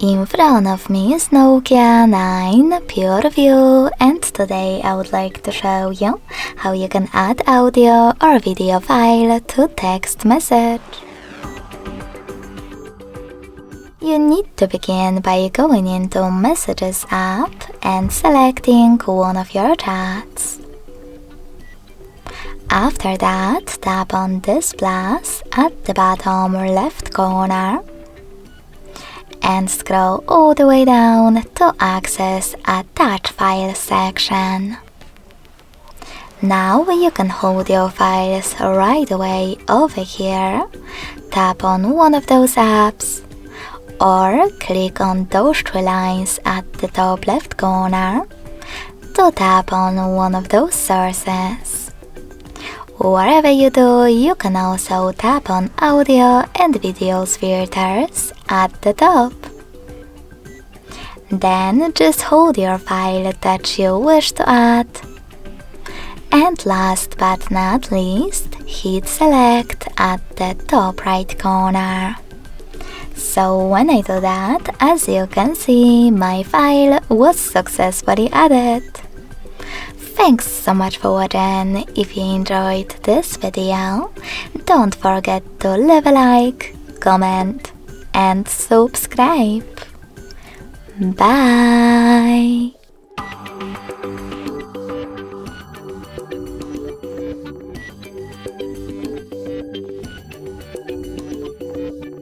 In front of me is Nokia 9 PureView, and today I would like to show you how you can add audio or video file to text message. You need to begin by going into Messages app and selecting one of your chats. After that, tap on this plus at the bottom left corner and scroll all the way down to access Attach File section. Now you can hold your files right away over here, tap on one of those apps, or click on those three lines at the top left corner to tap on one of those sources. Whatever you do, you can also tap on Audio and Videos filters at the top. Then just hold your file that you wish to add. And last but not least, hit select at the top right corner. So when I do that, as you can see, my file was successfully added. Thanks so much for watching. If you enjoyed this video, don't forget to leave a like, comment and subscribe. Bye!